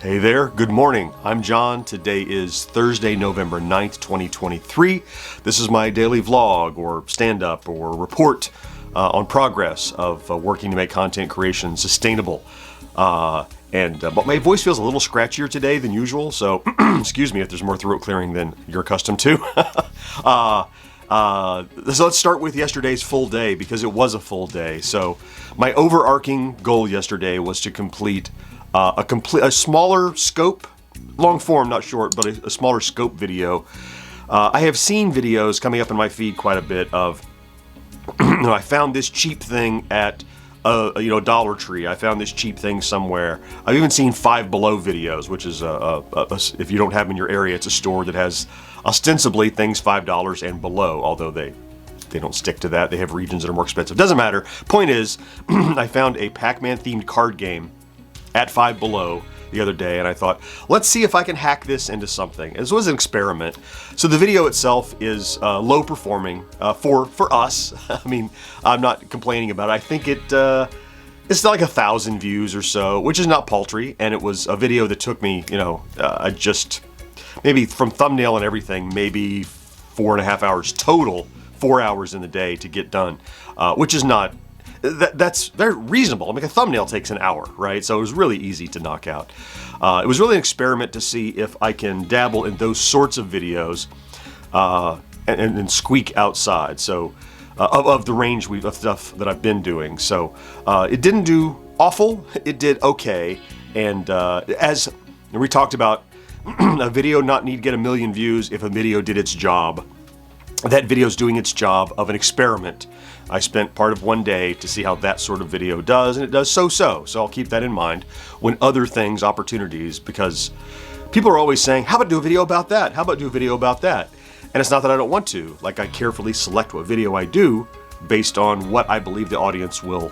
Hey there, good morning. I'm John. Today is Thursday, November 9th, 2023. This is my daily vlog or stand-up or report on progress of working to make content creation sustainable. But my voice feels a little scratchier today than usual, so excuse me if there's more throat clearing than you're accustomed to. So let's start with yesterday's full day because it was a full day. So my overarching goal yesterday was to complete a smaller scope, long form, not short, but a smaller scope video. I have seen videos coming up in my feed quite a bit of, I found this cheap thing at Dollar Tree. I found this cheap thing somewhere. I've even seen Five Below videos, which is if you don't have them in your area, it's a store that has ostensibly things $5 and below, although they don't stick to that. They have regions that are more expensive. Doesn't matter. Point is, I found a Pac-Man themed card game at Five Below the other day, and I thought, let's see if I can hack this into something. This was an experiment. So the video itself is low performing for us. I mean, I'm not complaining about it. I think it's like 1,000 views or so, which is not paltry, and it was a video that took me, just maybe from thumbnail and everything, maybe 4.5 hours total, 4 hours in the day to get done, which is not. That's very reasonable. I mean, a thumbnail takes an hour, right? So it was really easy to knock out. It was really an experiment to see if I can dabble in those sorts of videos and squeak outside. So of the range of stuff that I've been doing. So it didn't do awful. It did okay. And as we talked about, a video not need to get 1 million views if a video did its job. That video is doing its job of an experiment. I spent part of one day to see how that sort of video does, and it does so-so. So I'll keep that in mind when other things, opportunities, because people are always saying, how about do a video about that? How about do a video about that? And it's not that I don't want to. Like, I carefully select what video I do based on what I believe the audience will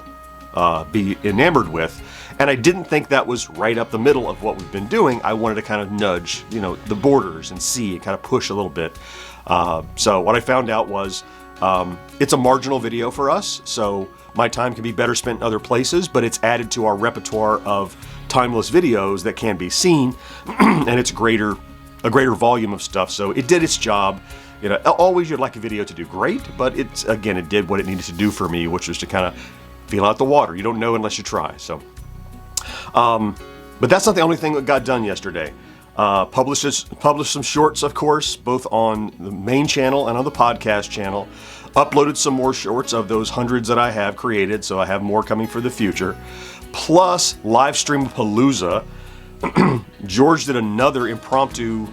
be enamored with. And I didn't think that was right up the middle of what we've been doing. I wanted to kind of nudge, the borders and see and kind of push a little bit. So what I found out was it's a marginal video for us, so my time can be better spent in other places, but it's added to our repertoire of timeless videos that can be seen, and it's a greater volume of stuff, so it did its job. Always you'd like a video to do great, but it did what it needed to do for me, which was to kind of feel out the water. You don't know unless you try. So, but that's not the only thing that got done yesterday. Published some shorts, of course, both on the main channel and on the podcast channel. Uploaded some more shorts of those hundreds that I have created, so I have more coming for the future. Plus, live stream Palooza. George did another impromptu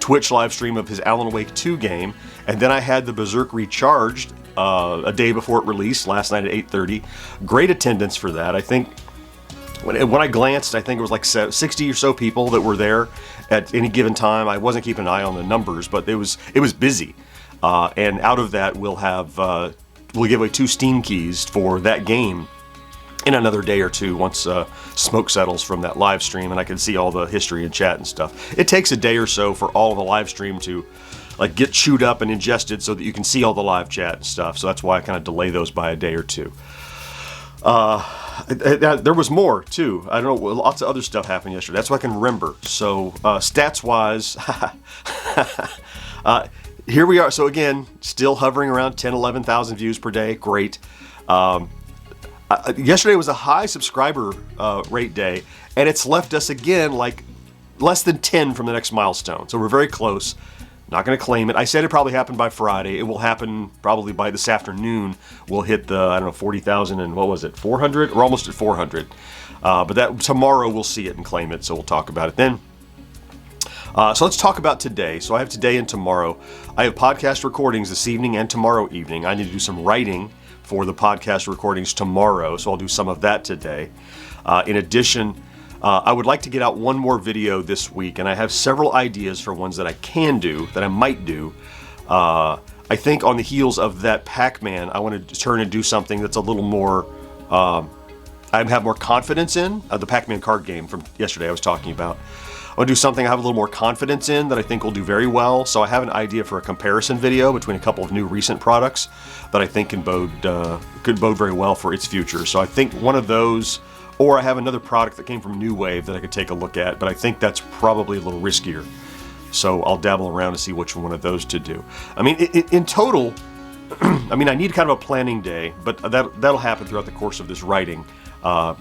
Twitch live stream of his Alan Wake 2 game, and then I had the Berserk Recharged a day before it released, last night at 8:30. Great attendance for that. I think when I glanced, I think it was like 60 or so people that were there at any given time. I wasn't keeping an eye on the numbers, but it was busy. And out of that, we'll give away 2 Steam keys for that game in another day or two once smoke settles from that live stream and I can see all the history and chat and stuff. It takes a day or so for all of the live stream to get chewed up and ingested so that you can see all the live chat and stuff. So that's why I kind of delay those by a day or two. There was more too. I don't know, lots of other stuff happened yesterday. That's what I can remember. So stats wise, here we are. So again, still hovering around 10-11,000 views per day. Great. Yesterday was a high subscriber rate day, and it's left us again like less than 10 from the next milestone. So we're very close. Not going to claim it. I said it probably happened by Friday. It will happen probably by this afternoon. We'll hit the, 40,000 and what was it, 400? We're almost at 400. But that tomorrow we'll see it and claim it, so we'll talk about it then. So let's talk about today. So I have today and tomorrow. I have podcast recordings this evening and tomorrow evening. I need to do some writing for the podcast recordings tomorrow, so I'll do some of that today. In addition, I would like to get out one more video this week, and I have several ideas for ones that I can do, that I might do. I think on the heels of that Pac-Man, I want to turn and do something that's a little more, I have more confidence in. The Pac-Man card game from yesterday I was talking about. I want to do something I have a little more confidence in that I think will do very well. So I have an idea for a comparison video between a couple of new recent products that I think could bode very well for its future. So I think one of those or I have another product that came from New Wave that I could take a look at, but I think that's probably a little riskier. So I'll dabble around to see which one of those to do. I mean, in total, I mean, I need kind of a planning day, but that'll happen throughout the course of this writing,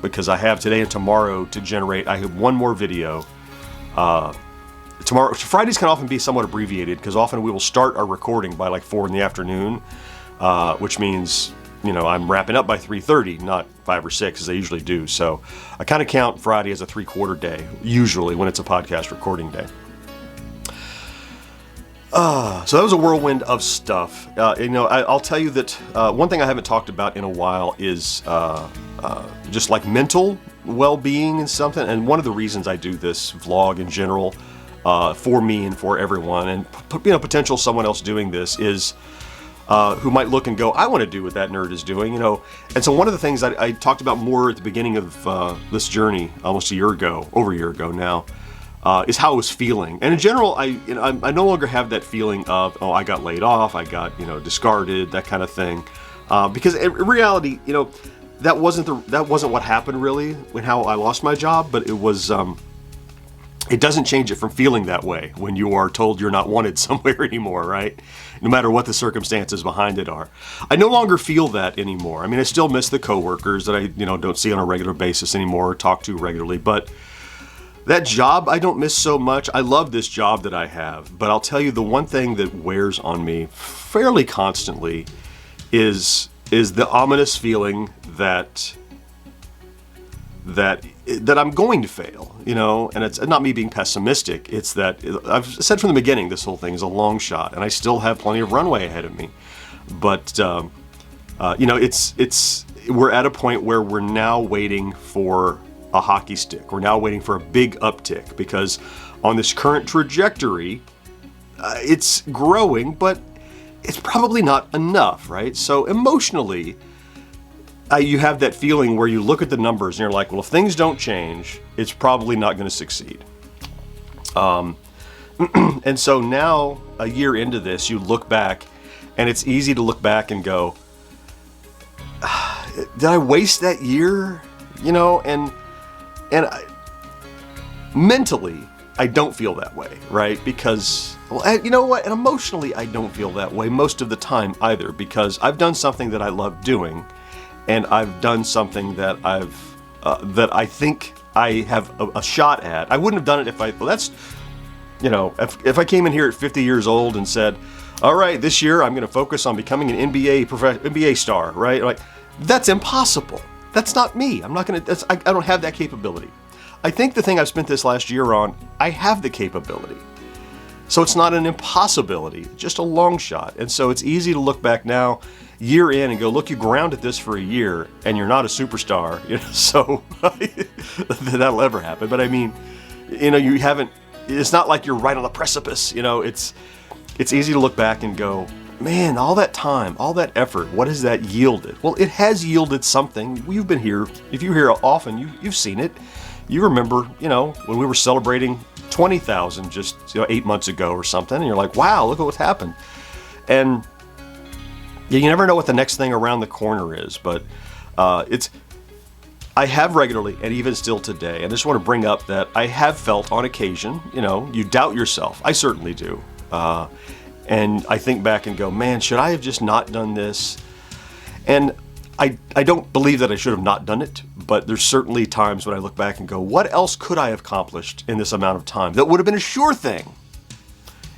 because I have today and tomorrow to generate. I have one more video. Tomorrow, Fridays can often be somewhat abbreviated because often we will start our recording by like 4 in the afternoon, which means, you know, I'm wrapping up by 3:30, not 5 or 6 as I usually do. So I kind of count Friday as a 3/4 day, usually when it's a podcast recording day. So that was a whirlwind of stuff. You know, I'll tell you that one thing I haven't talked about in a while is just like mental well-being and something. And one of the reasons I do this vlog in general, for me and for everyone, and you know, potential someone else doing this is who might look and go, I want to do what that nerd is doing, you know. And so one of the things I talked about more at the beginning of this journey, almost a year ago, over a year ago now, is how I was feeling. And in general, I no longer have that feeling of, oh, I got laid off, I got, you know, discarded, that kind of thing, because in reality, you know, that wasn't what happened really when how I lost my job, but it was. It doesn't change it from feeling that way when you are told you're not wanted somewhere anymore, right? No matter what the circumstances behind it are. I no longer feel that anymore. I mean, I still miss the coworkers that I, you know, don't see on a regular basis anymore or talk to regularly, but that job I don't miss so much. I love this job that I have, but I'll tell you the one thing that wears on me fairly constantly is the ominous feeling that I'm going to fail, you know, and it's not me being pessimistic. It's that I've said from the beginning, this whole thing is a long shot, and I still have plenty of runway ahead of me. But you know, we're at a point where we're now waiting for a hockey stick. We're now waiting for a big uptick because on this current trajectory, it's growing, but it's probably not enough, right? So emotionally, you have that feeling where you look at the numbers and you're like, well, if things don't change, it's probably not going to succeed. And so now, a year into this, you look back, and it's easy to look back and go, did I waste that year? You know, and mentally, I don't feel that way, right? Because, well, you know what? And emotionally, I don't feel that way most of the time either, because I've done something that I love doing. And I've done something that that I think I have a shot at. I wouldn't have done it if you know, if I came in here at 50 years old and said, all right, this year I'm going to focus on becoming an NBA star, right? Like, that's impossible. That's not me. I'm not going to, I don't have that capability. I think the thing I've spent this last year on, I have the capability. So it's not an impossibility, just a long shot. And so it's easy to look back now, year in, and go, look, you grounded this for a year and you're not a superstar, you know, so that'll ever happen. But I mean, you know, you haven't, it's not like you're right on the precipice, you know. It's easy to look back and go, man, all that time, all that effort, what has that yielded? Well, it has yielded something. You've been here. If you're here often, you've seen it. You remember, you know, when we were celebrating 20,000 just, you know, 8 months ago or something, and you're like, wow, look at what's happened. And you never know what the next thing around the corner is, but I have regularly, and even still today, and I just want to bring up that I have felt on occasion, you know, you doubt yourself. I certainly do. And I think back and go, man, should I have just not done this? And I don't believe that I should have not done it, but there's certainly times when I look back and go, what else could I have accomplished in this amount of time that would have been a sure thing,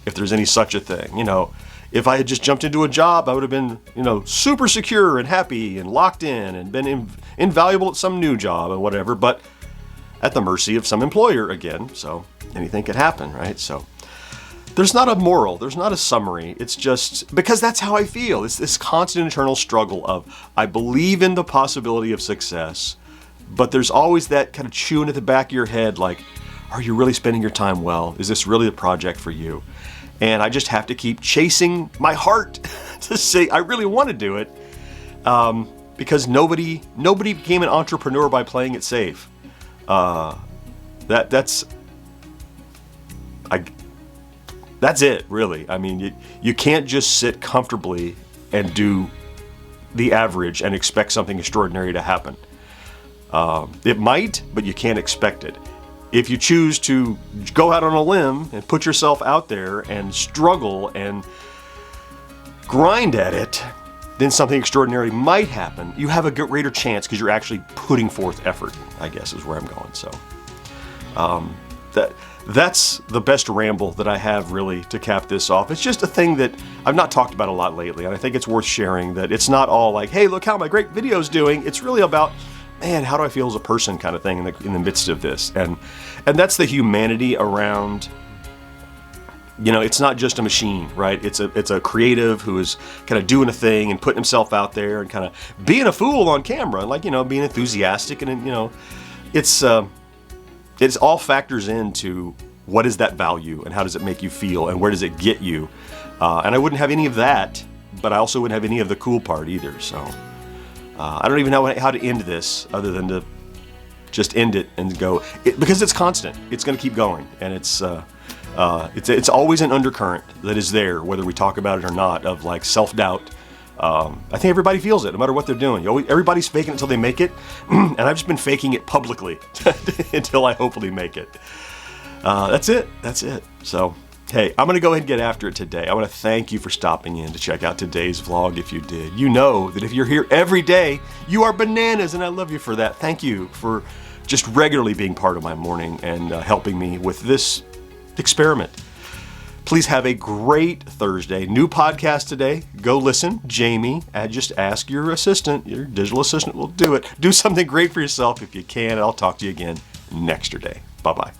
if there's any such a thing, you know? If I had just jumped into a job, I would have been, you know, super secure and happy and locked in and been invaluable at some new job and whatever, but at the mercy of some employer again. So anything could happen, right? So there's not a moral, there's not a summary. It's just because that's how I feel. It's this constant internal struggle of I believe in the possibility of success, but there's always that kind of chewing at the back of your head, like, are you really spending your time well? Is this really the project for you? And I just have to keep chasing my heart to say I really want to do it, because nobody became an entrepreneur by playing it safe. That's it, really. I mean, you can't just sit comfortably and do the average and expect something extraordinary to happen. It might, but you can't expect it. If you choose to go out on a limb and put yourself out there and struggle and grind at it, then something extraordinary might happen. You have a greater chance because you're actually putting forth effort, I guess is where I'm going. So that's the best ramble that I have really to cap this off. It's just a thing that I've not talked about a lot lately, and I think it's worth sharing that it's not all like, hey, look how my great video's doing. It's really about, man, how do I feel as a person kind of thing in the midst of this. And that's the humanity around, it's not just a machine, right? It's a creative who is kind of doing a thing and putting himself out there and kind of being a fool on camera, and being enthusiastic, and it's all factors into what is that value and how does it make you feel and where does it get you. And I wouldn't have any of that, but I also wouldn't have any of the cool part either. So I don't even know how to end this other than to just end it and go, because it's constant. It's going to keep going, and it's always an undercurrent that is there, whether we talk about it or not, of like self-doubt. I think everybody feels it, no matter what they're doing. Everybody's faking it until they make it, and I've just been faking it publicly until I hopefully make it. That's it. So, hey, I'm going to go ahead and get after it today. I want to thank you for stopping in to check out today's vlog if you did. You know that if you're here every day, you are bananas, and I love you for that. Thank you for just regularly being part of my morning and helping me with this experiment. Please have a great Thursday. New podcast today. Go listen. Jamie, just ask your assistant. Your digital assistant will do it. Do something great for yourself if you can. I'll talk to you again next day. Bye-bye.